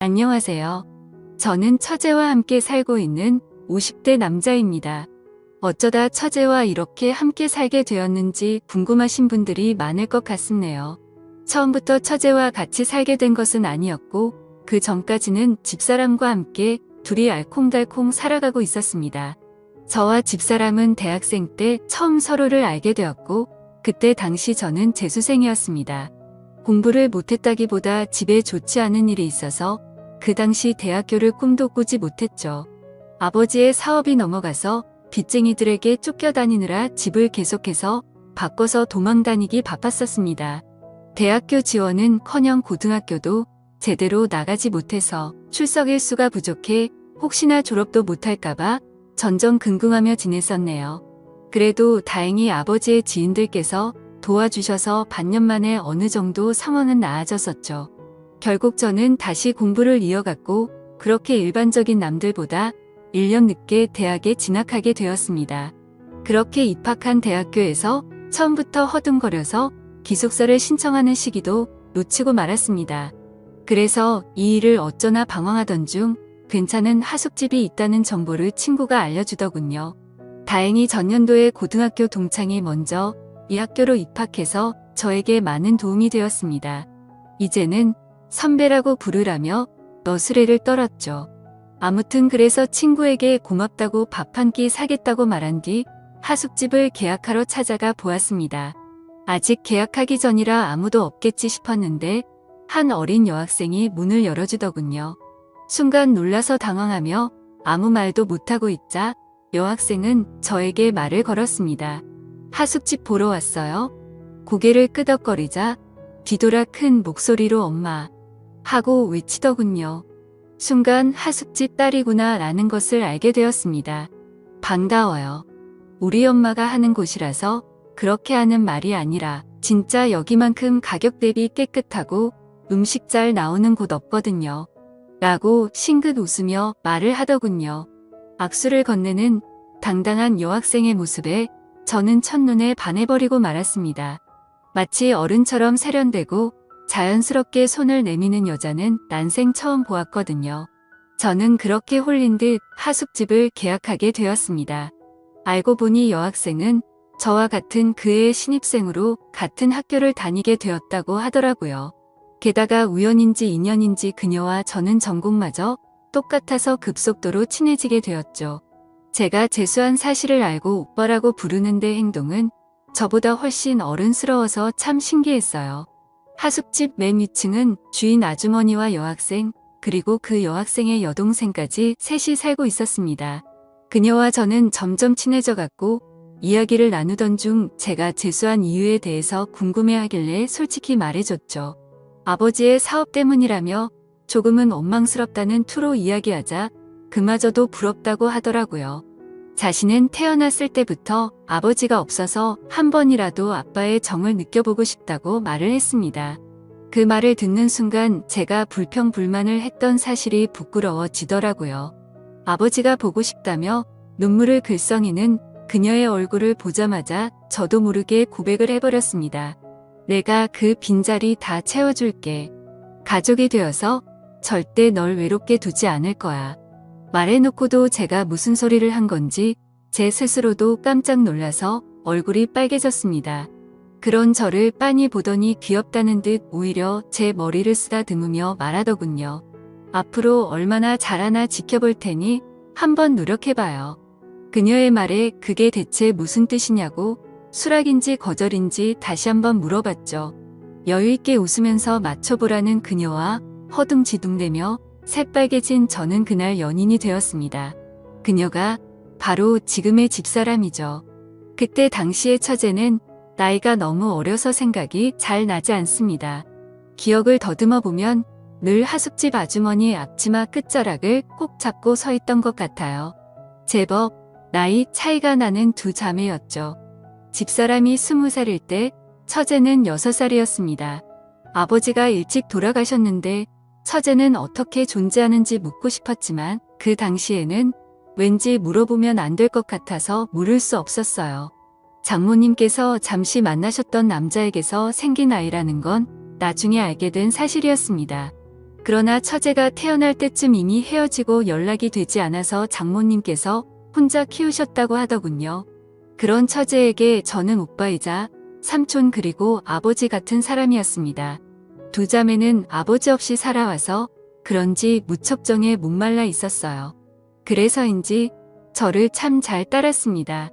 안녕하세요. 저는 처제와 함께 살고 있는 50대 남자입니다. 어쩌다 처제와 이렇게 함께 살게 되었는지 궁금하신 분들이 많을 것 같네요. 처음부터 처제와 같이 살게 된 것은 아니었고, 그 전까지는 집사람과 함께 둘이 알콩달콩 살아가고 있었습니다. 저와 집사람은 대학생 때 처음 서로를 알게 되었고, 그때 당시 저는 재수생이었습니다. 공부를 못했다기보다 집에 좋지 않은 일이 있어서 그 당시 대학교를 꿈도 꾸지 못했죠. 아버지의 사업이 넘어가서 빚쟁이들에게 쫓겨다니느라 집을 계속해서 바꿔서 도망다니기 바빴었습니다. 대학교 지원은커녕 고등학교도 제대로 나가지 못해서 출석 일수가 부족해 혹시나 졸업도 못할까봐 전전긍긍하며 지냈었네요. 그래도 다행히 아버지의 지인들께서 도와주셔서 반년 만에 어느 정도 상황은 나아졌었죠. 결국 저는 다시 공부를 이어갔고 그렇게 일반적인 남들보다 1년 늦게 대학에 진학하게 되었습니다. 그렇게 입학한 대학교에서 처음부터 허둥거려서 기숙사를 신청하는 시기도 놓치고 말았습니다. 그래서 이 일을 어쩌나 방황하던 중 괜찮은 하숙집이 있다는 정보를 친구가 알려주더군요. 다행히 전년도에 고등학교 동창이 먼저 이 학교로 입학해서 저에게 많은 도움이 되었습니다. 이제는 선배라고 부르라며 너스레를 떨었죠. 아무튼 그래서 친구에게 고맙다고 밥 한 끼 사겠다고 말한 뒤 하숙집을 계약하러 찾아가 보았습니다. 아직 계약하기 전이라 아무도 없겠지 싶었는데 한 어린 여학생이 문을 열어주더군요. 순간 놀라서 당황하며 아무 말도 못하고 있자 여학생은 저에게 말을 걸었습니다. 하숙집 보러 왔어요? 고개를 끄덕거리자 뒤돌아 큰 목소리로 엄마 하고 외치더군요. 순간 하숙집 딸이구나 라는 것을 알게 되었습니다. 반가워요. 우리 엄마가 하는 곳이라서 그렇게 하는 말이 아니라 진짜 여기만큼 가격 대비 깨끗하고 음식 잘 나오는 곳 없거든요. 라고 싱긋 웃으며 말을 하더군요. 악수를 건네는 당당한 여학생의 모습에 저는 첫눈에 반해버리고 말았습니다. 마치 어른처럼 세련되고 자연스럽게 손을 내미는 여자는 난생 처음 보았거든요. 저는 그렇게 홀린 듯 하숙집을 계약하게 되었습니다. 알고 보니 여학생은 저와 같은 그의 신입생으로 같은 학교를 다니게 되었다고 하더라고요. 게다가 우연인지 인연인지 그녀와 저는 전공마저 똑같아서 급속도로 친해지게 되었죠. 제가 재수한 사실을 알고 오빠라고 부르는데 행동은 저보다 훨씬 어른스러워서 참 신기했어요. 하숙집 맨 위층은 주인 아주머니와 여학생, 그리고 그 여학생의 여동생까지 셋이 살고 있었습니다. 그녀와 저는 점점 친해져 갔고 이야기를 나누던 중 제가 재수한 이유에 대해서 궁금해하길래 솔직히 말해줬죠. 아버지의 사업 때문이라며 조금은 원망스럽다는 투로 이야기하자 그마저도 부럽다고 하더라고요. 자신은 태어났을 때부터 아버지가 없어서 한 번이라도 아빠의 정을 느껴보고 싶다고 말을 했습니다. 그 말을 듣는 순간 제가 불평불만을 했던 사실이 부끄러워지더라고요. 아버지가 보고 싶다며 눈물을 글썽이는 그녀의 얼굴을 보자마자 저도 모르게 고백을 해버렸습니다. 내가 그 빈자리 다 채워줄게. 가족이 되어서 절대 널 외롭게 두지 않을 거야. 말해놓고도 제가 무슨 소리를 한 건지 제 스스로도 깜짝 놀라서 얼굴이 빨개졌습니다. 그런 저를 빤히 보더니 귀엽다는 듯 오히려 제 머리를 쓰다듬으며 말하더군요. 앞으로 얼마나 잘하나 지켜볼 테니 한번 노력해봐요. 그녀의 말에 그게 대체 무슨 뜻이냐고 수락인지 거절인지 다시 한번 물어봤죠. 여유있게 웃으면서 맞춰보라는 그녀와 허둥지둥대며 새빨개진 저는 그날 연인이 되었습니다. 그녀가 바로 지금의 집사람이죠. 그때 당시의 처제는 나이가 너무 어려서 생각이 잘 나지 않습니다. 기억을 더듬어 보면 늘 하숙집 아주머니의 앞치마 끝자락을 꼭 잡고 서 있던 것 같아요. 제법 나이 차이가 나는 두 자매였죠. 집사람이 20살일 때 처제는 6살이었습니다. 아버지가 일찍 돌아가셨는데 처제는 어떻게 존재하는지 묻고 싶었지만 그 당시에는 왠지 물어보면 안 될 것 같아서 물을 수 없었어요. 장모님께서 잠시 만나셨던 남자에게서 생긴 아이라는 건 나중에 알게 된 사실이었습니다. 그러나 처제가 태어날 때쯤 이미 헤어지고 연락이 되지 않아서 장모님께서 혼자 키우셨다고 하더군요. 그런 처제에게 저는 오빠이자 삼촌 그리고 아버지 같은 사람이었습니다. 두 자매는 아버지 없이 살아와서 그런지 무척 정에 목말라 있었어요. 그래서인지 저를 참 잘 따랐습니다.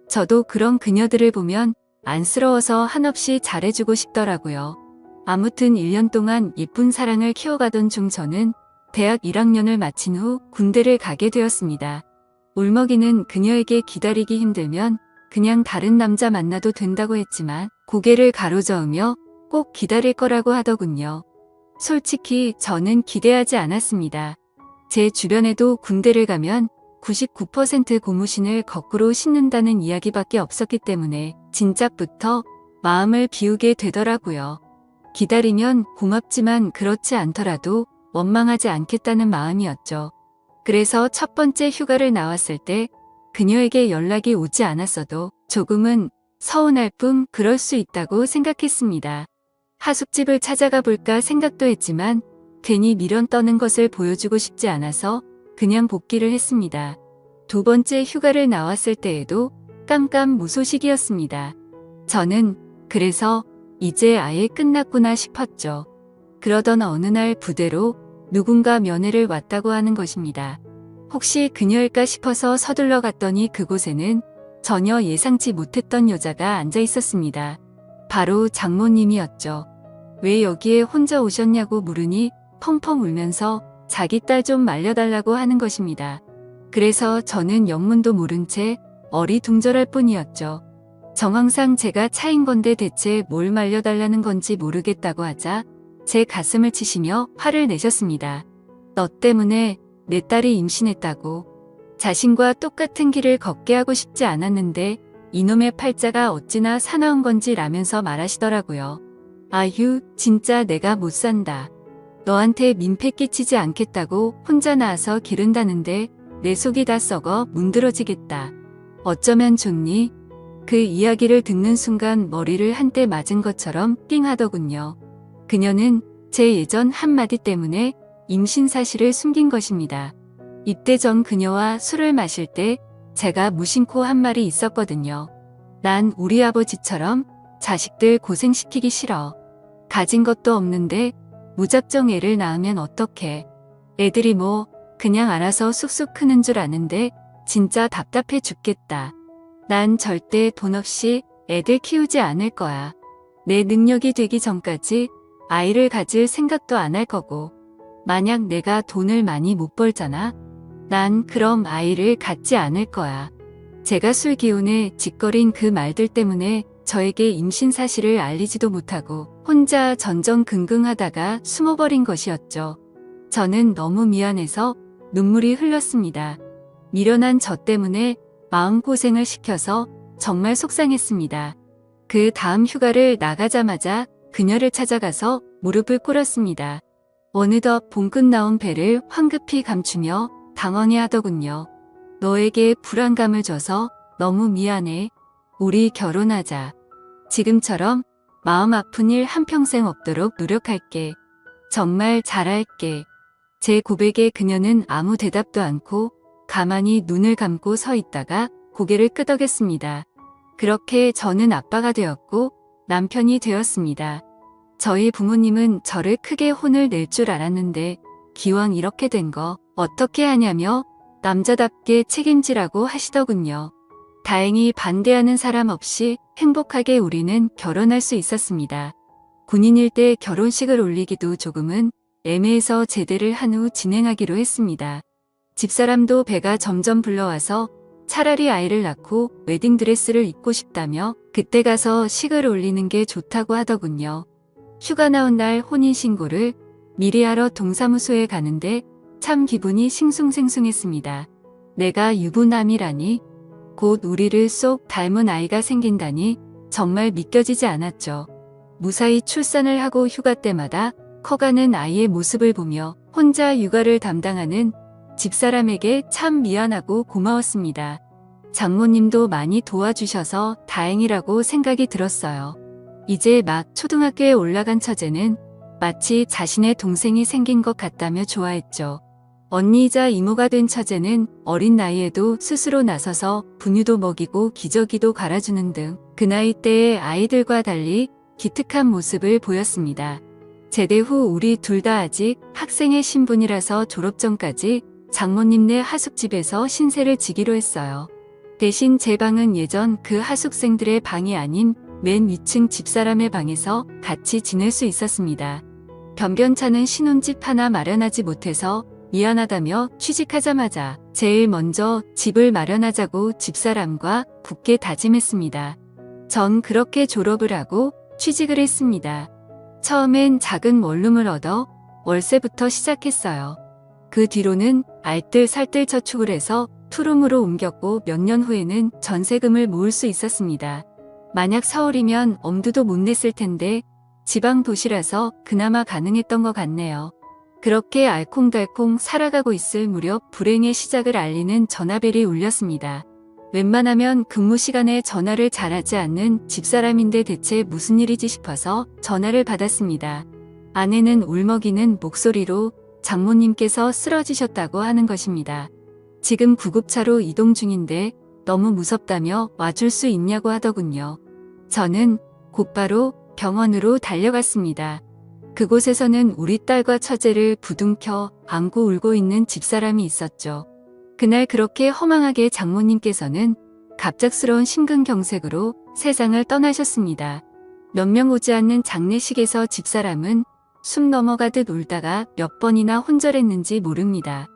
저도 그런 그녀들을 보면 안쓰러워서 한없이 잘해주고 싶더라고요. 아무튼 1년 동안 예쁜 사랑을 키워가던 중 저는 대학 1학년을 마친 후 군대를 가게 되었습니다. 울먹이는 그녀에게 기다리기 힘들면 그냥 다른 남자 만나도 된다고 했지만 고개를 가로저으며 꼭 기다릴 거라고 하더군요. 솔직히 저는 기대하지 않았습니다. 제 주변에도 군대를 가면 99% 고무신을 거꾸로 신는다는 이야기밖에 없었기 때문에 진작부터 마음을 비우게 되더라고요. 기다리면 고맙지만 그렇지 않더라도 원망하지 않겠다는 마음이었죠. 그래서 첫 번째 휴가를 나왔을 때 그녀에게 연락이 오지 않았어도 조금은 서운할 뿐 그럴 수 있다고 생각했습니다. 하숙집을 찾아가 볼까 생각도 했지만 괜히 미련 떠는 것을 보여주고 싶지 않아서 그냥 복귀를 했습니다. 두 번째 휴가를 나왔을 때에도 깜깜무소식이었습니다. 저는 그래서 이제 아예 끝났구나 싶었죠. 그러던 어느 날 부대로 누군가 면회를 왔다고 하는 것입니다. 혹시 그녀일까 싶어서 서둘러 갔더니 그곳에는 전혀 예상치 못했던 여자가 앉아 있었습니다. 바로 장모님이었죠. 왜 여기에 혼자 오셨냐고 물으니 펑펑 울면서 자기 딸 좀 말려달라고 하는 것입니다. 그래서 저는 영문도 모른 채 어리둥절할 뿐이었죠. 정황상 제가 차인 건데 대체 뭘 말려달라는 건지 모르겠다고 하자 제 가슴을 치시며 화를 내셨습니다. 너 때문에 내 딸이 임신했다고. 자신과 똑같은 길을 걷게 하고 싶지 않았는데 이놈의 팔자가 어찌나 사나운 건지 라면서 말하시더라고요. 아휴, 진짜 내가 못 산다. 너한테 민폐 끼치지 않겠다고 혼자 나와서 기른다는데 내 속이 다 썩어 문드러지겠다. 어쩌면 좋니? 그 이야기를 듣는 순간 머리를 한 대 맞은 것처럼 띵 하더군요. 그녀는 제 예전 한마디 때문에 임신 사실을 숨긴 것입니다. 입대 전 그녀와 술을 마실 때 제가 무심코 한 말이 있었거든요. 난 우리 아버지처럼 자식들 고생시키기 싫어. 가진 것도 없는데 무작정 애를 낳으면 어떡해. 애들이 뭐 그냥 알아서 쑥쑥 크는 줄 아는데 진짜 답답해 죽겠다. 난 절대 돈 없이 애들 키우지 않을 거야. 내 능력이 되기 전까지 아이를 가질 생각도 안 할 거고. 만약 내가 돈을 많이 못 벌잖아? 난 그럼 아이를 갖지 않을 거야. 제가 술 기운에 짓거린 그 말들 때문에 저에게 임신 사실을 알리지도 못하고 혼자 전전긍긍하다가 숨어버린 것이었죠. 저는 너무 미안해서 눈물이 흘렀습니다. 미련한 저 때문에 마음고생을 시켜서 정말 속상했습니다. 그 다음 휴가를 나가자마자 그녀를 찾아가서 무릎을 꿇었습니다. 어느덧 봉끝 나온 배를 황급히 감추며 당황해 하더군요. 너에게 불안감을 줘서 너무 미안해. 우리 결혼하자. 지금처럼 마음 아픈 일 한평생 없도록 노력할게. 정말 잘할게. 제 고백에 그녀는 아무 대답도 않고 가만히 눈을 감고 서 있다가 고개를 끄덕였습니다. 그렇게 저는 아빠가 되었고 남편이 되었습니다. 저희 부모님은 저를 크게 혼을 낼 줄 알았는데 기왕 이렇게 된 거 어떻게 하냐며 남자답게 책임지라고 하시더군요. 다행히 반대하는 사람 없이 행복하게 우리는 결혼할 수 있었습니다. 군인일 때 결혼식을 올리기도 조금은 애매해서 제대를 한 후 진행하기로 했습니다. 집사람도 배가 점점 불러와서 차라리 아이를 낳고 웨딩드레스를 입고 싶다며 그때 가서 식을 올리는 게 좋다고 하더군요. 휴가 나온 날 혼인신고를 미리 하러 동사무소에 가는데 참 기분이 싱숭생숭했습니다. 내가 유부남이라니, 곧 우리를 쏙 닮은 아이가 생긴다니 정말 믿겨지지 않았죠. 무사히 출산을 하고 휴가 때마다 커가는 아이의 모습을 보며 혼자 육아를 담당하는 집사람에게 참 미안하고 고마웠습니다. 장모님도 많이 도와주셔서 다행이라고 생각이 들었어요. 이제 막 초등학교에 올라간 처제는 마치 자신의 동생이 생긴 것 같다며 좋아했죠. 언니이자 이모가 된 처제는 어린 나이에도 스스로 나서서 분유도 먹이고 기저귀도 갈아주는 등 그 나이 때의 아이들과 달리 기특한 모습을 보였습니다. 제대 후 우리 둘 다 아직 학생의 신분이라서 졸업 전까지 장모님네 하숙집에서 신세를 지기로 했어요. 대신 제 방은 예전 그 하숙생들의 방이 아닌 맨 위층 집사람의 방에서 같이 지낼 수 있었습니다. 변변찮은 신혼집 하나 마련하지 못해서 미안하다며 취직하자마자 제일 먼저 집을 마련하자고 집사람과 굳게 다짐했습니다. 전 그렇게 졸업을 하고 취직을 했습니다. 처음엔 작은 원룸을 얻어 월세부터 시작했어요. 그 뒤로는 알뜰살뜰 저축을 해서 투룸으로 옮겼고 몇 년 후에는 전세금을 모을 수 있었습니다. 만약 서울이면 엄두도 못 냈을 텐데 지방 도시라서 그나마 가능했던 것 같네요. 그렇게 알콩달콩 살아가고 있을 무렵 불행의 시작을 알리는 전화벨이 울렸습니다. 웬만하면 근무 시간에 전화를 잘하지 않는 집사람인데 대체 무슨 일이지 싶어서 전화를 받았습니다. 아내는 울먹이는 목소리로 장모님께서 쓰러지셨다고 하는 것입니다. 지금 구급차로 이동 중인데 너무 무섭다며 와줄 수 있냐고 하더군요. 저는 곧바로 병원으로 달려갔습니다. 그곳에서는 우리 딸과 처제를 부둥켜 안고 울고 있는 집사람이 있었죠. 그날 그렇게 허망하게 장모님께서는 갑작스러운 심근경색으로 세상을 떠나셨습니다. 몇 명 오지 않는 장례식에서 집사람은 숨 넘어가듯 울다가 몇 번이나 혼절했는지 모릅니다.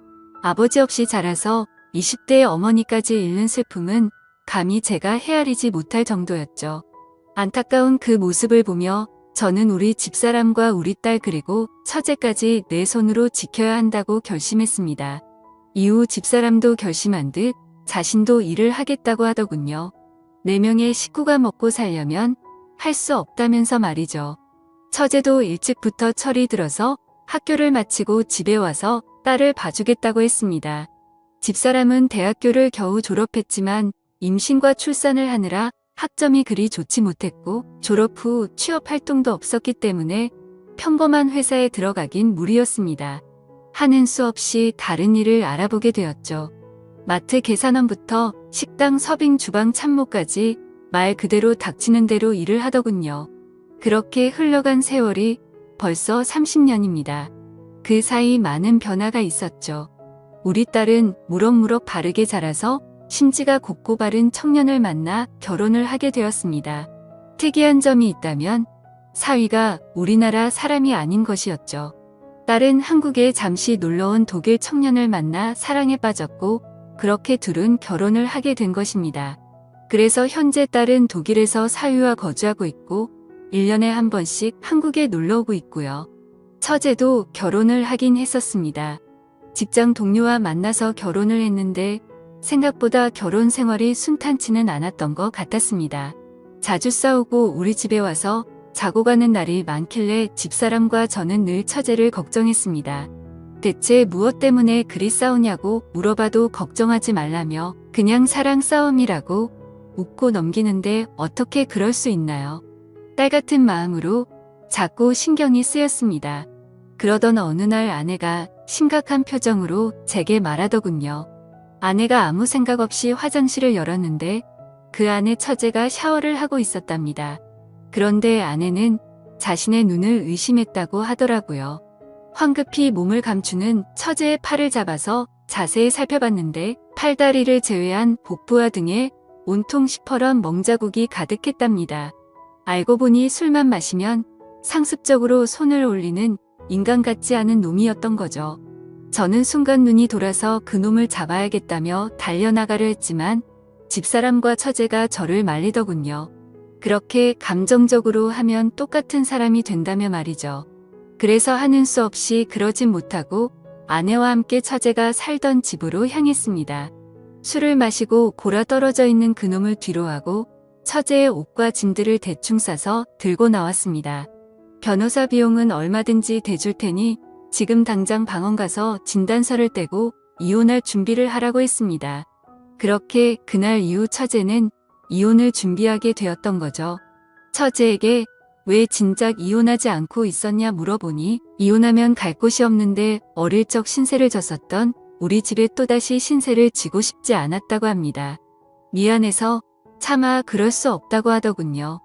아버지 없이 자라서 20대의 어머니까지 잃는 슬픔은 감히 제가 헤아리지 못할 정도였죠. 안타까운 그 모습을 보며 저는 우리 집사람과 우리 딸 그리고 처제까지 내 손으로 지켜야 한다고 결심했습니다. 이후 집사람도 결심한 듯 자신도 일을 하겠다고 하더군요. 4명의 식구가 먹고 살려면 할 수 없다면서 말이죠. 처제도 일찍부터 철이 들어서 학교를 마치고 집에 와서 딸을 봐주겠다고 했습니다. 집사람은 대학교를 겨우 졸업했지만 임신과 출산을 하느라 학점이 그리 좋지 못했고 졸업 후 취업 활동도 없었기 때문에 평범한 회사에 들어가긴 무리였습니다. 하는 수 없이 다른 일을 알아보게 되었죠. 마트 계산원부터 식당 서빙 주방 참모까지 말 그대로 닥치는 대로 일을 하더군요. 그렇게 흘러간 세월이 벌써 30년입니다. 그 사이 많은 변화가 있었죠. 우리 딸은 무럭무럭 바르게 자라서 심지가 곱고 바른 청년을 만나 결혼을 하게 되었습니다. 특이한 점이 있다면 사위가 우리나라 사람이 아닌 것이었죠. 딸은 한국에 잠시 놀러온 독일 청년을 만나 사랑에 빠졌고 그렇게 둘은 결혼을 하게 된 것입니다. 그래서 현재 딸은 독일에서 사위와 거주하고 있고 1년에 한 번씩 한국에 놀러 오고 있고요. 처제도 결혼을 하긴 했었습니다. 직장 동료와 만나서 결혼을 했는데 생각보다 결혼 생활이 순탄치는 않았던 것 같았습니다. 자주 싸우고 우리 집에 와서 자고 가는 날이 많길래 집사람과 저는 늘 처제를 걱정했습니다. 대체 무엇 때문에 그리 싸우냐고 물어봐도 걱정하지 말라며 그냥 사랑 싸움이라고 웃고 넘기는데 어떻게 그럴 수 있나요? 딸 같은 마음으로 자꾸 신경이 쓰였습니다. 그러던 어느 날 아내가 심각한 표정으로 제게 말하더군요. 아내가 아무 생각 없이 화장실을 열었는데 그 안에 처제가 샤워를 하고 있었답니다. 그런데 아내는 자신의 눈을 의심했다고 하더라고요. 황급히 몸을 감추는 처제의 팔을 잡아서 자세히 살펴봤는데 팔다리를 제외한 복부와 등에 온통 시퍼런 멍자국이 가득했답니다. 알고 보니 술만 마시면 상습적으로 손을 올리는 인간 같지 않은 놈이었던 거죠. 저는 순간 눈이 돌아서 그놈을 잡아야겠다며 달려나가려 했지만 집사람과 처제가 저를 말리더군요. 그렇게 감정적으로 하면 똑같은 사람이 된다며 말이죠. 그래서 하는 수 없이 그러진 못하고 아내와 함께 처제가 살던 집으로 향했습니다. 술을 마시고 골아 떨어져 있는 그놈을 뒤로하고 처제의 옷과 짐들을 대충 싸서 들고 나왔습니다. 변호사 비용은 얼마든지 대줄 테니 지금 당장 방언 가서 진단서를 떼고 이혼할 준비를 하라고 했습니다. 그렇게 그날 이후 처제는 이혼을 준비하게 되었던 거죠. 처제에게 왜 진작 이혼하지 않고 있었냐 물어보니 이혼하면 갈 곳이 없는데 어릴 적 신세를 졌었던 우리 집에 또다시 신세를 지고 싶지 않았다고 합니다. 미안해서 차마 그럴 수 없다고 하더군요.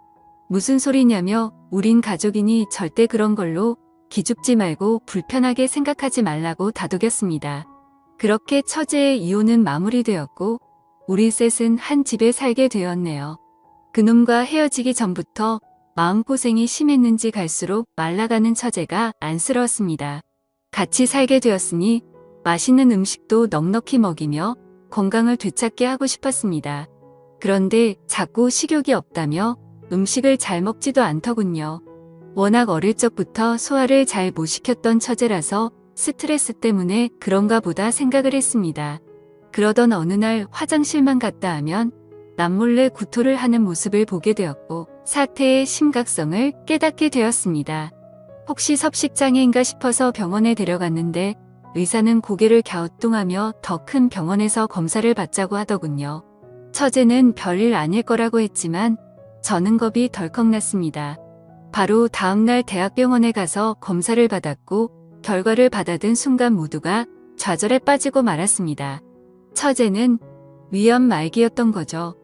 무슨 소리냐며 우린 가족이니 절대 그런 걸로 기죽지 말고 불편하게 생각하지 말라고 다독였습니다. 그렇게 처제의 이혼은 마무리되었고 우리 셋은 한 집에 살게 되었네요. 그놈과 헤어지기 전부터 마음고생이 심했는지 갈수록 말라가는 처제가 안쓰러웠습니다. 같이 살게 되었으니 맛있는 음식도 넉넉히 먹이며 건강을 되찾게 하고 싶었습니다. 그런데 자꾸 식욕이 없다며 음식을 잘 먹지도 않더군요. 워낙 어릴 적부터 소화를 잘 못 시켰던 처제라서 스트레스 때문에 그런가 보다 생각을 했습니다. 그러던 어느 날 화장실만 갔다 하면 남몰래 구토를 하는 모습을 보게 되었고 사태의 심각성을 깨닫게 되었습니다. 혹시 섭식장애인가 싶어서 병원에 데려갔는데 의사는 고개를 갸우뚱하며 더 큰 병원에서 검사를 받자고 하더군요. 처제는 별일 아닐 거라고 했지만 저는 겁이 덜컥 났습니다. 바로 다음날 대학병원에 가서 검사를 받았고 결과를 받아든 순간 모두가 좌절에 빠지고 말았습니다. 처제는 위암 말기였던 거죠.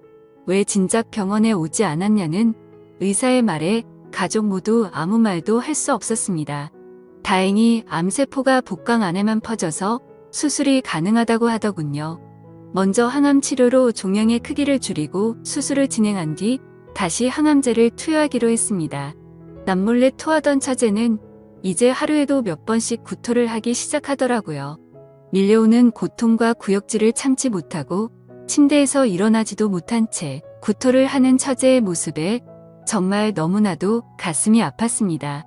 왜 진작 병원에 오지 않았냐는 의사의 말에 가족 모두 아무 말도 할 수 없었습니다. 다행히 암세포가 복강 안에만 퍼져서 수술이 가능하다고 하더군요. 먼저 항암 치료로 종양의 크기를 줄이고 수술을 진행한 뒤 다시 항암제를 투여하기로 했습니다. 남몰래 토하던 처제는 이제 하루에도 몇 번씩 구토를 하기 시작하더라고요. 밀려오는 고통과 구역질을 참지 못하고 침대에서 일어나지도 못한 채 구토를 하는 처제의 모습에 정말 너무나도 가슴이 아팠습니다.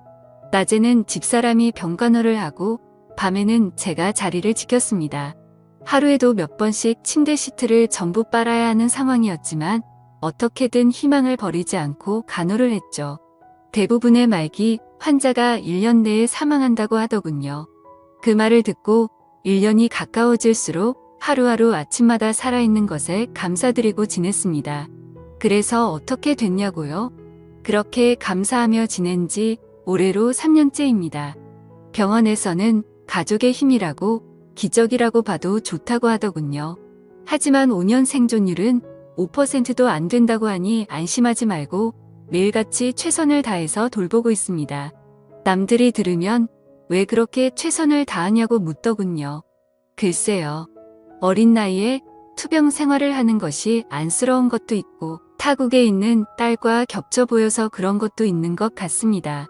낮에는 집사람이 병간호를 하고 밤에는 제가 자리를 지켰습니다. 하루에도 몇 번씩 침대 시트를 전부 빨아야 하는 상황이었지만 어떻게든 희망을 버리지 않고 간호를 했죠. 대부분의 말기 환자가 1년 내에 사망한다고 하더군요. 그 말을 듣고 1년이 가까워질수록 하루하루 아침마다 살아있는 것에 감사드리고 지냈습니다. 그래서 어떻게 됐냐고요? 그렇게 감사하며 지낸 지 올해로 3년째입니다. 병원에서는 가족의 힘이라고 기적이라고 봐도 좋다고 하더군요. 하지만 5년 생존율은 5%도 안 된다고 하니 안심하지 말고 매일같이 최선을 다해서 돌보고 있습니다. 남들이 들으면 왜 그렇게 최선을 다하냐고 묻더군요. 글쎄요. 어린 나이에 투병 생활을 하는 것이 안쓰러운 것도 있고 타국에 있는 딸과 겹쳐 보여서 그런 것도 있는 것 같습니다.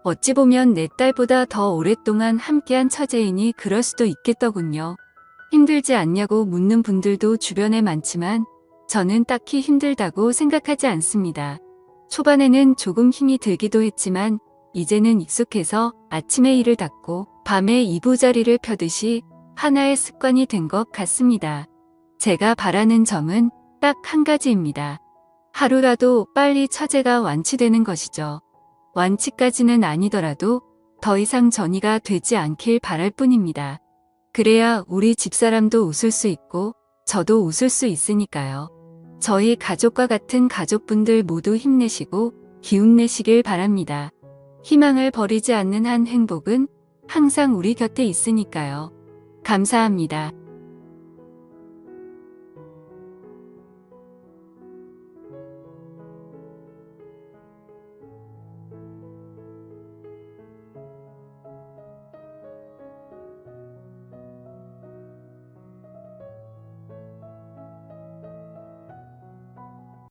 어찌 보면 내 딸보다 더 오랫동안 함께한 처제이니 그럴 수도 있겠더군요. 힘들지 않냐고 묻는 분들도 주변에 많지만 저는 딱히 힘들다고 생각하지 않습니다. 초반에는 조금 힘이 들기도 했지만 이제는 익숙해서 아침에 이를 닦고 밤에 이부자리를 펴듯이 하나의 습관이 된 것 같습니다. 제가 바라는 점은 딱 한 가지입니다. 하루라도 빨리 처제가 완치되는 것이죠. 완치까지는 아니더라도 더 이상 전이가 되지 않길 바랄 뿐입니다. 그래야 우리 집사람도 웃을 수 있고 저도 웃을 수 있으니까요. 저희 가족과 같은 가족분들 모두 힘내시고 기운내시길 바랍니다. 희망을 버리지 않는 한 행복은 항상 우리 곁에 있으니까요. 감사합니다.